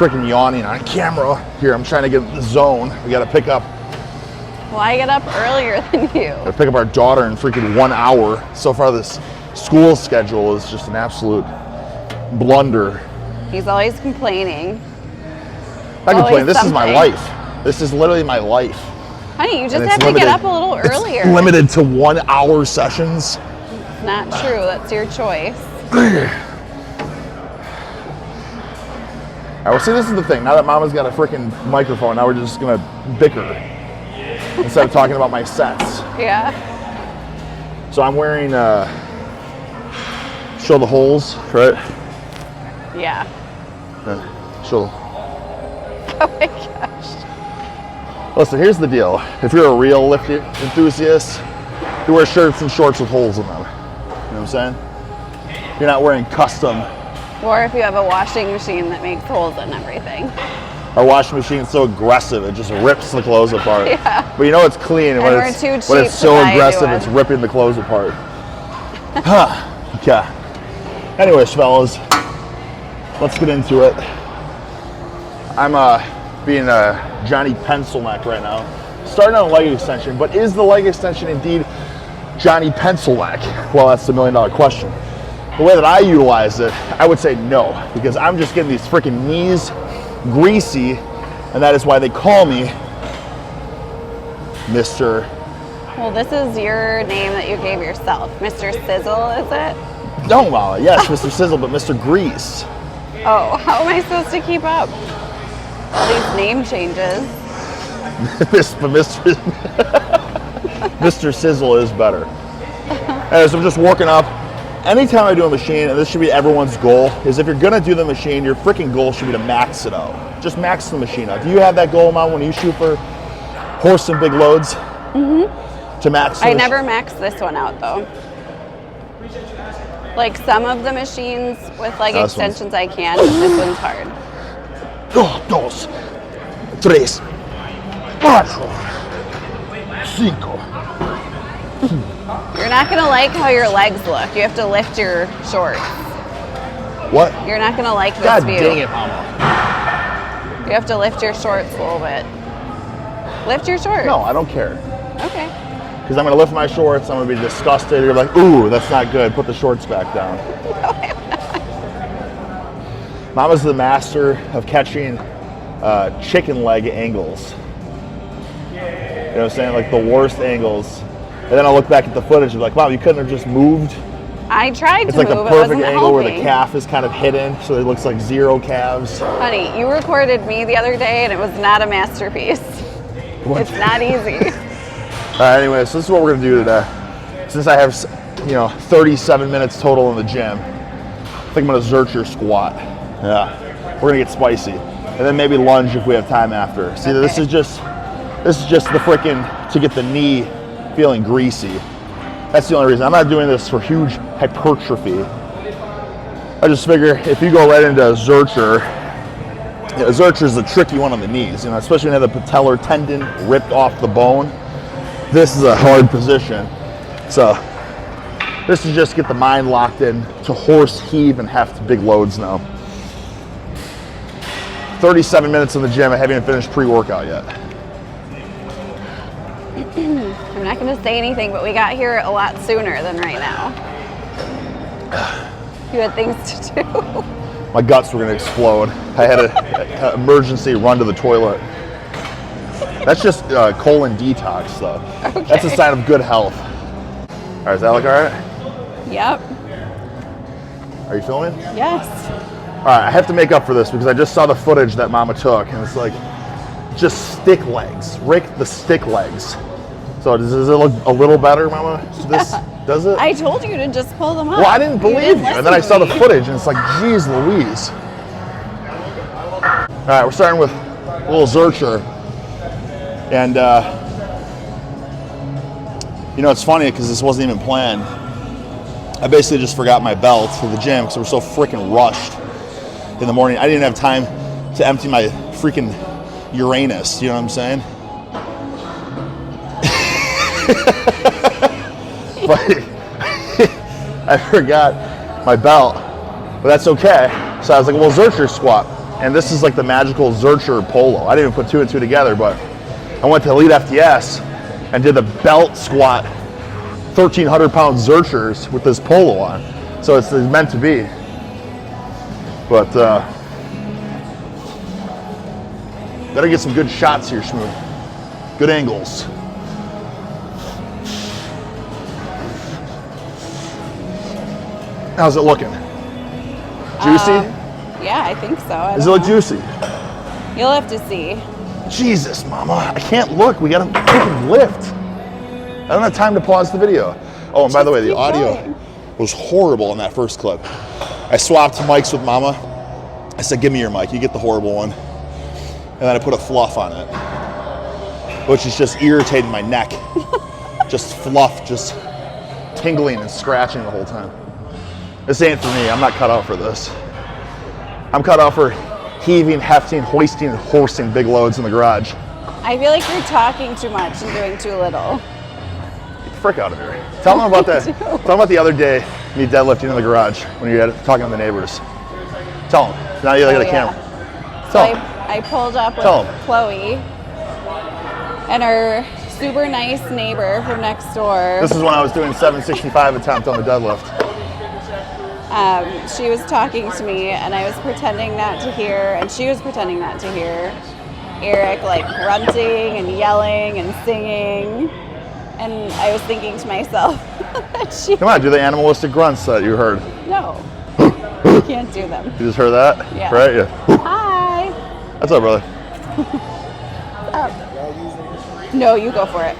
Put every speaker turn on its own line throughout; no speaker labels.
freaking yawning on camera. Here, I'm trying to get in the zone. We gotta pick up.
Well, I get up earlier than you.
Gotta pick up our daughter in freaking 1 hour. So far, this school schedule is just an absolute blunder.
He's always complaining.
I complain. This is my life. This is literally my life.
Honey, you just have to get up a little earlier.
It's limited to 1 hour sessions.
Not true. That's your choice.
All right, well, see, this is the thing. Now that Mama's got a freaking microphone, now we're just gonna bicker instead of talking about my sets.
Yeah.
So I'm wearing, show the holes, right?
Yeah.
Show.
Oh my gosh.
Listen, here's the deal. If you're a real lift enthusiast, you wear shirts and shorts with holes in them. You know what I'm saying? You're not wearing custom.
Or if you have a washing machine that makes holes in everything.
Our washing machine's so aggressive, it just rips the clothes apart.
Yeah.
But you know it's clean, and when it's so aggressive, it's ripping the clothes apart. Okay. Anyways, fellas, let's get into it. I'm being a Johnny Pencilneck right now. Starting on a leg extension, but is the leg extension indeed Johnny Pencilneck? Well, that's the $1 million question. The way that I utilize it, I would say no, because I'm just getting these freaking knees greasy, and that is why they call me Mr.
Well, this is your name that you gave yourself. Mr. Sizzle, is it?
No, Mama. Yes, Mr. Sizzle, but Mr. Grease.
Oh, how am I supposed to keep up? All these name changes.
Mr. Sizzle is better. As I'm just working up, anytime I do a machine, and this should be everyone's goal, is if you're gonna do the machine, your freaking goal should be to max it out. Just max the machine out. Do you have that goal, Mom, when you shoot for horse and big loads? Mm-hmm. To max the
I never max this one out though. Like some of the machines with leg extensions I can, this one's hard.
1, 2, 3, 4, 5.
You're not gonna like how your legs look. You have to lift your shorts.
What?
You're not gonna like this
God
view.
dang it, Mama.
You have to lift your shorts a little bit. Lift your shorts.
No, I don't care.
Okay.
Because I'm going to lift my shorts, I'm going to be disgusted. You're like, ooh, that's not good. Put the shorts back down.
No, I'm not.
Mama's the master of catching chicken leg angles. You know what I'm saying? Like the worst angles. And then I'll look back at the footage and be like, wow, you couldn't have just moved.
I tried
It's
to
like
move.
the perfect
it
angle
wasn't
where the calf is kind of hidden, so it looks like zero calves.
Honey, you recorded me the other day and it was not a masterpiece.
What?
It's not easy.
All right, anyway, so this is what we're gonna do today. Since I have, 37 minutes total in the gym, I think I'm gonna Zercher squat. Yeah, we're gonna get spicy, and then maybe lunge if we have time after. See, this is just the freaking to get the knee feeling greasy. That's the only reason. I'm not doing this for huge hypertrophy. I just figure if you go right into Zercher, Zercher is a tricky one on the knees, especially when you have the patellar tendon ripped off the bone. This is a hard position. So this is just get the mind locked in to horse, heave, and heft big loads now. 37 minutes in the gym. I haven't even finished pre-workout yet.
I'm not going to say anything, but we got here a lot sooner than right now. You had things to do.
My guts were going to explode. I had an emergency run to the toilet. That's just colon detox, though.
Okay.
That's a sign of good health. All right, does that look all right?
Yep.
Are you filming?
Yes.
All right, I have to make up for this because I just saw the footage that Mama took, and it's like just stick legs. Rake the stick legs. So does it look a little better, Mama? Does it?
I told you to just pull them up.
Well, I didn't believe you. And then I saw the footage, and it's like, geez Louise. All right, we're starting with a little Zercher. And, it's funny because this wasn't even planned. I basically just forgot my belt to the gym because we're so freaking rushed in the morning. I didn't have time to empty my freaking Uranus, you know what I'm saying? But I forgot my belt, but that's okay. So I was like, well, Zercher squat. and this is like the magical Zercher polo. I didn't even put 2 and 2 together, but I went to Elite FTS and did the belt squat 1,300 pound Zerchers with this polo on. So it's meant to be. But better get some good shots here, Shmoo. Good angles. How's it looking? Juicy?
Yeah, I think so.
Does it look juicy?
You'll have to see.
Jesus, Mama, I can't look. We gotta freaking lift. I don't have time to pause the video. Oh, and by the way, the audio was horrible in that first clip. I swapped mics with Mama. I said, give me your mic, you get the horrible one. And then I put a fluff on it, which is just irritating my neck. Just fluff, just tingling and scratching the whole time. This ain't for me. I'm not cut out for this. I'm cut out for heaving, hefting, hoisting, and horsing big loads in the garage.
I feel like you're talking too much and doing too little.
Get the frick out of here. Tell them about that. Tell them about the other day me deadlifting in the garage when you're talking to the neighbors. Tell them. Now you got a camera.
So I pulled up with Chloe and her super nice neighbor from next door.
This is when I was doing 765 attempt on the deadlift.
She was talking to me and I was pretending not to hear, and she was pretending not to hear Eric like grunting and yelling and singing. And I was thinking to myself that she...
Come on, do the animalistic grunts that you heard.
No, you can't do them.
You just heard that?
Yeah.
Right? Yeah.
Hi.
What's up, brother?
What's up? No, you go for it.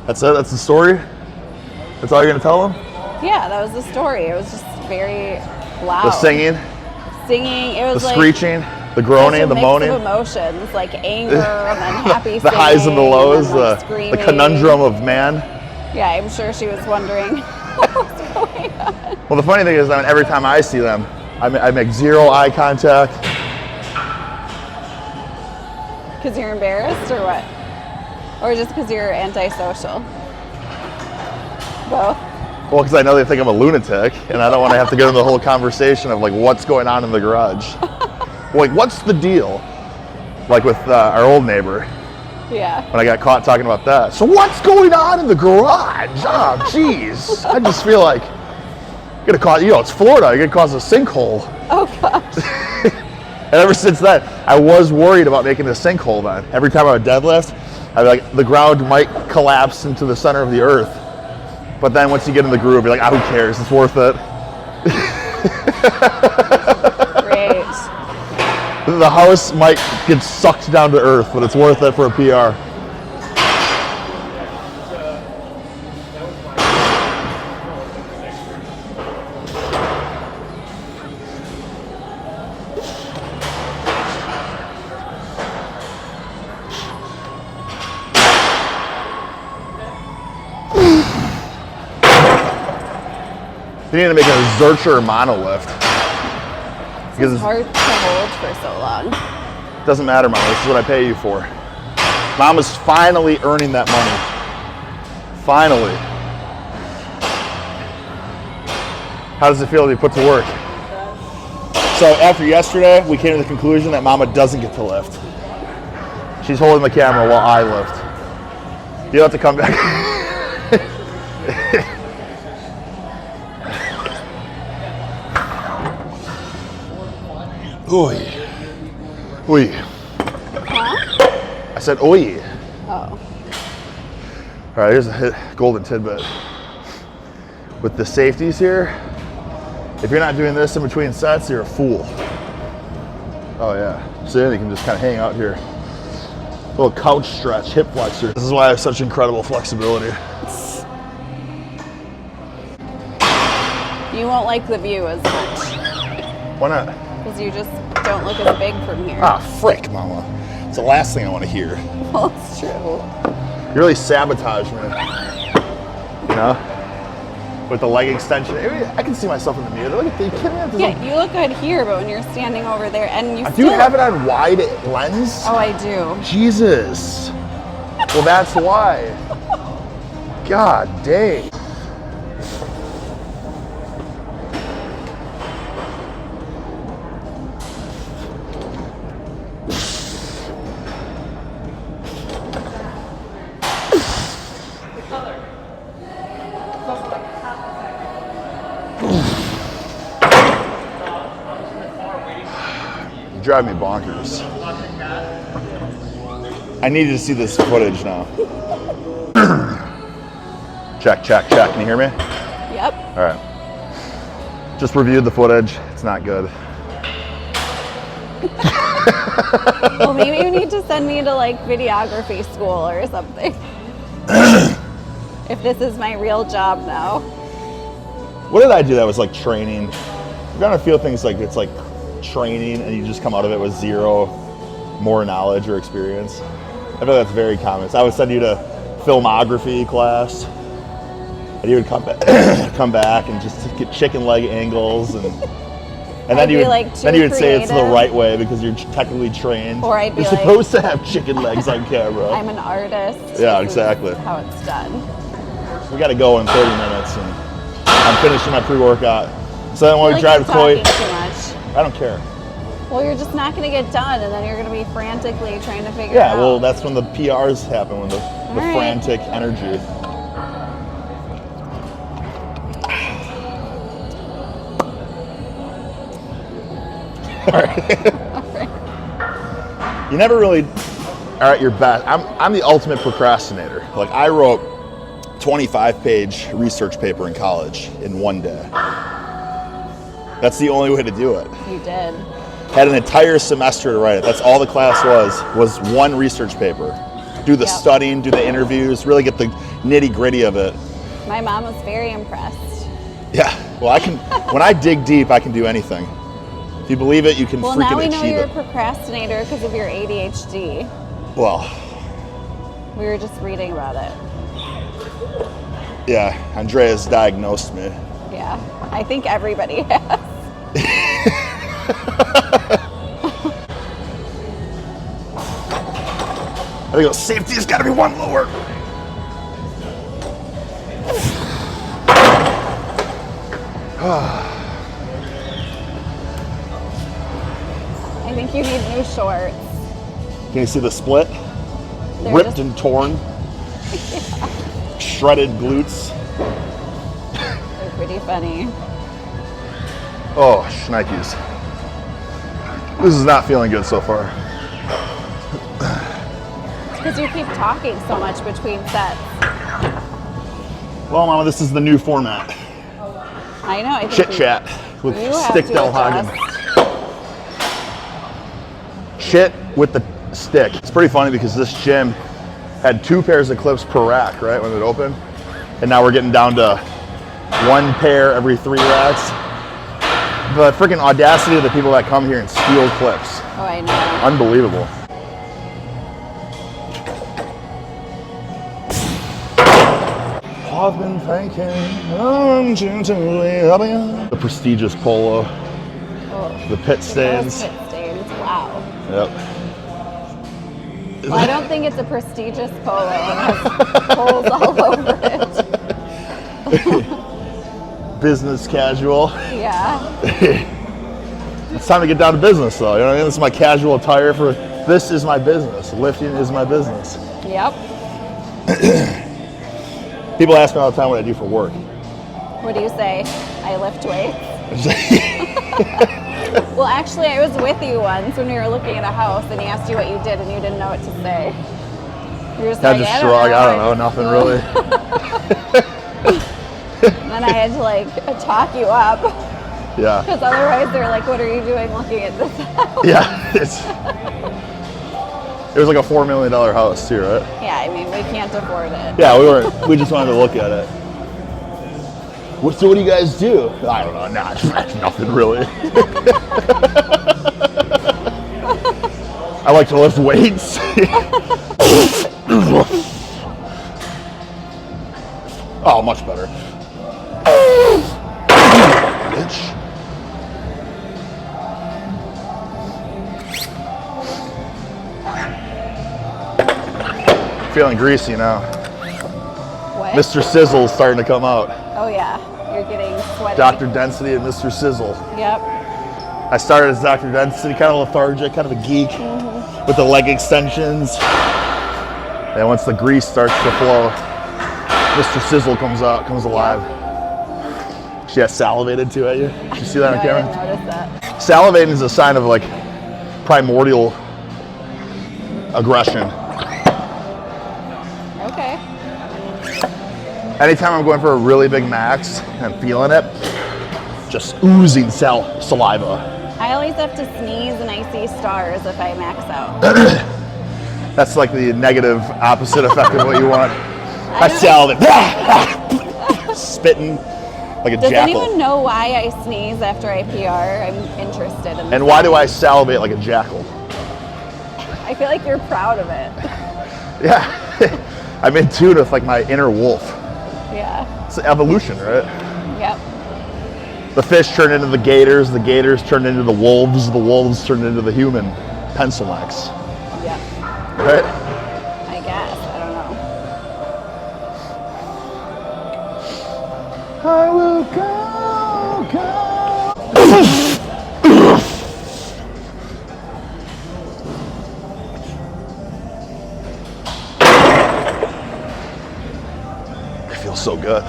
That's it? That's the story? That's all you're gonna tell them?
Yeah, that was the story. It was just very loud.
The singing?
Singing, it was
the
like...
screeching? The groaning, the moaning?
Of emotions, like anger and then happy
the highs and the lows,
and
the conundrum of man.
Yeah, I'm sure she was wondering what was going on.
Well, the funny thing is that every time I see them, I make zero eye contact.
Because you're embarrassed or what? Or just because you're antisocial? Both?
Well, because I know they think I'm a lunatic, and I don't want to have to get into the whole conversation of like what's going on in the garage. Like, what's the deal? Like with our old neighbor.
Yeah.
When I got caught talking about that. So what's going on in the garage? Oh, jeez. I just feel like you're gonna cause, it's Florida. You're gonna cause a sinkhole.
Oh gosh.
And ever since then, I was worried about making a sinkhole. Then every time I would deadlift, I'd be like, the ground might collapse into the center of the earth. But then once you get in the groove, you're like, who cares? It's worth it.
Great.
The house might get sucked down to earth, but it's worth it for a PR. You need to make a Zercher monolift.
It's hard to hold for so long.
Doesn't matter, Mama. This is what I pay you for. Mama's finally earning that money. Finally. How does it feel to be put to work? So after yesterday, we came to the conclusion that Mama doesn't get to lift. She's holding the camera while I lift. You'll have to come back. Oi. Oi.
Huh?
I said oi.
Oh.
All right, here's a golden tidbit. With the safeties here, if you're not doing this in between sets, you're a fool. Oh yeah. So then you can just kind of hang out here. Little couch stretch, hip flexor. This is why I have such incredible flexibility.
You won't like the view as much.
Why not?
Because you just don't look as big from here.
Ah, frick, Mama. It's the last thing I want to hear.
Well, it's true.
You really sabotage me. You know? With the leg extension. I can see myself in the mirror. Look at the kid.
Yeah, you look good here, but when you're standing over there and you
Do you have it on wide lens?
Oh, I do.
Jesus. Well, that's why. God dang. You drive me bonkers. I need to see this footage now. Check, check, check. Can you hear me?
Yep.
All right. Just reviewed the footage. It's not good.
Well, maybe you need to send me to like videography school or something. If this is my real job now.
What did I do that was like training? I'm gonna feel things like it's like training and you just come out of it with zero more knowledge or experience. I feel that's very common. So I would send you to filmography class and you would come back and just get chicken leg angles and then you would say it's the right way because you're technically trained.
Or I'd be
you're
like,
supposed to have chicken legs on camera.
I'm an artist.
Yeah,
This
exactly.
is how it's done.
We got to go in 30 minutes, and I'm finishing my pre-workout. So then when we drive to
talking
Chloe,
too much.
I don't care.
Well, you're just not going to get done, and then you're going to be frantically trying to figure it out.
Yeah, well, that's when the PRs happen, when the
right.
frantic energy. All right. You never really are at your best. I'm the ultimate procrastinator. Like I wrote 25-page research paper in college in one day. That's the only way to do it.
You did.
Had an entire semester to write it. That's all the class was one research paper. Do the studying, do the interviews, really get the nitty-gritty of it.
My mom was very impressed.
Yeah, well I can, when I dig deep, I can do anything. If you believe it, you can
Well,
freaking
now we know
achieve
you're
it.
a procrastinator because of your ADHD.
Well,
We were just reading about it.
yeah, Andrea's diagnosed me.
Yeah, I think everybody has.
I think safety's got to be one lower.
I think you need new shorts.
Can you see the split?
They're
Ripped
just-
and torn. Shredded glutes.
They're pretty funny.
Oh, shnikes. This is not feeling good so far.
Because you keep talking so much between sets.
Well, Mama, this is the new format.
I know. I think
Chit chat with
you have
Stick
to
Del Hagen.
adjust.
Shit with the stick. It's pretty funny because this gym had 2 pairs of clips per rack, right, when it opened. And now we're getting down to 1 pair every 3 racks. The freaking audacity of the people that come here and steal clips.
Oh, I know.
Unbelievable. I've been thinking the prestigious polo,
Oh,
the pit stains.
those pit stains. Wow.
Yep.
Well, I don't think it's a prestigious polo. It has holes all over it.
Business casual.
Yeah.
It's time to get down to business, though. You know what I mean? This is my casual attire for. This is my business. Lifting is my business.
Yep.
People ask me all the time what I do for work.
What do you say? I lift weights. Well, actually, I was with you once when we were looking at a house, and he asked you what you did, and you didn't know what to say. You were just
I
like,
just
I
shrug.
don't
I don't know. Nothing really.
And then I had to like talk you up,
Yeah.
because otherwise they're like, "What are you doing looking at this house?"
Yeah. It was like a $4 million house too, right?
Yeah, I mean, we can't afford it.
Yeah, we just wanted to look at it. So what do you guys do? I don't know. Nah, nothing really. I like to lift weights. Oh, much better. Bitch. Feeling greasy now.
What?
Mr. Sizzle's starting to come out.
Oh yeah, you're getting sweaty.
Dr. Density and Mr. Sizzle.
Yep.
I started as Dr. Density, kind of lethargic, kind of a geek, with the leg extensions. And once the grease starts to flow, Mr. Sizzle comes alive. She got salivated too at you. Did you see that on
No, I
camera?
didn't notice that.
Salivating is a sign of like primordial aggression.
Okay.
Anytime I'm going for a really big max and I'm feeling it, just oozing saliva.
I always have to sneeze and I see stars if I max out.
That's like the negative opposite effect of what you want. I salivate, spitting like a
Does
jackal.
anyone know why I sneeze after I PR? I'm interested in
And why do I salivate like a jackal?
I feel like you're proud of it.
Yeah, I'm in tune with like my inner wolf.
Yeah.
It's evolution, right?
Yep.
The fish turned into the gators turned into the wolves turned into the human pencil necks.
Yep.
Right?
I guess. I don't know.
I will go. It feels so good.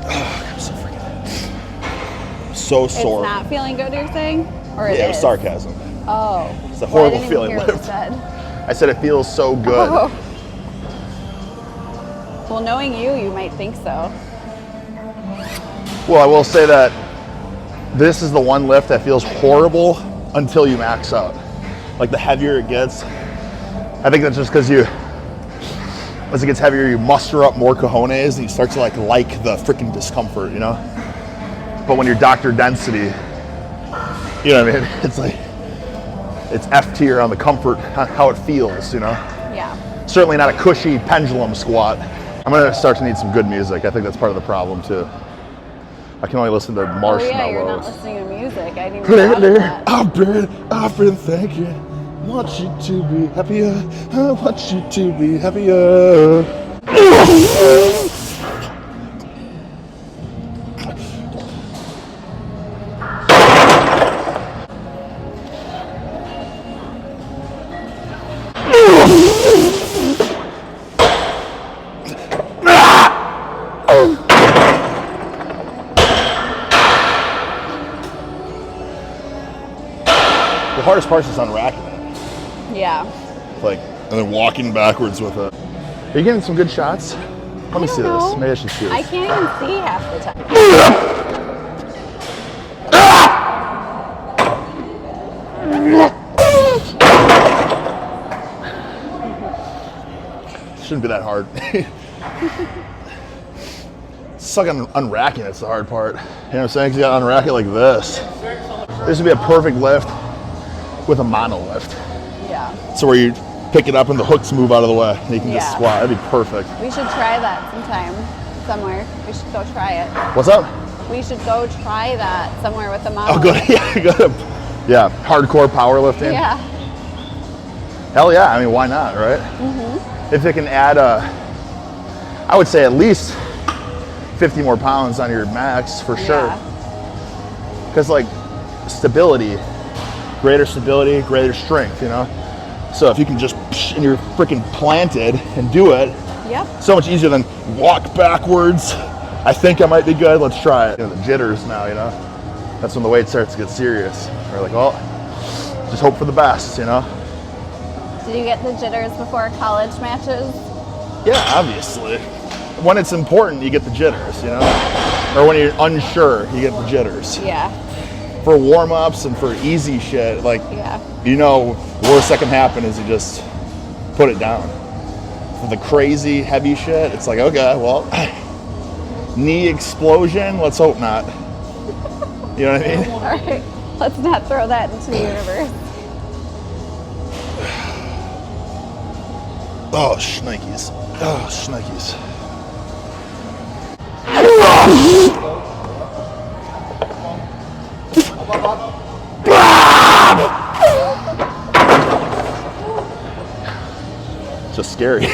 I'm so freaking so sore.
It's not feeling good, you're saying? Or it
Yeah, it was
is?
sarcasm.
Oh.
It's a horrible
I didn't
feeling.
Hear what you said.
I said it feels so good.
Oh. Well, knowing you, you might think so.
Well, I will say that this is the one lift that feels horrible until you max out. Like the heavier it gets, I think that's just because as it gets heavier, you muster up more cojones and you start to like the freaking discomfort, you know? But when you're Dr. Density, you know what I mean? It's like, it's F tier on the comfort, how it feels, you know?
Yeah.
Certainly not a cushy pendulum squat. I'm gonna start to need some good music. I think that's part of the problem too. I can only listen to Marshmallows.
Oh yeah, you're not listening to music. I didn't even know that.
I've been thinking. Want you to be happier. I want you to be happier. The hardest part is just unracking it.
Yeah.
Like, and then walking backwards with it. Are you getting some good shots? Let me see this. Maybe I should see this.
I can't even see half the time.
Shouldn't be that hard. Sucking unracking it's the hard part. You know what I'm saying? Because you gotta unrack it like this. This would be a perfect lift with a mono lift.
Yeah.
So where you pick it up and the hooks move out of the way and you can just squat. That'd be perfect.
We should try that sometime, somewhere. We should go try it.
What's up?
We should go try that somewhere with the mono.
Oh, good. Yeah, good. Yeah, hardcore powerlifting.
Yeah.
Hell yeah. I mean, why not, right? Mm-hmm. If it can add I would say at least 50 more pounds on your max for sure. Because like stability, greater strength, you know? So if you can just, and you're freaking planted and do it,
Yep.
so much easier than walk backwards. I think I might be good, let's try it. You know, the jitters now, you know? That's when the weight starts to get serious. We're like, well, just hope for the best, you know?
Did you get the jitters before college matches?
Yeah, obviously. When it's important, you get the jitters, you know? Or when you're unsure, you get the jitters.
Yeah.
For warm-ups and for easy shit, like,
Yeah.
you know, the worst that can happen is you just put it down. For the crazy, heavy shit, it's like, okay, well, knee explosion, let's hope not. You know what I mean?
All right. Let's not throw that into the universe.
Oh, shnikes. Oh, shnikes. Just scary.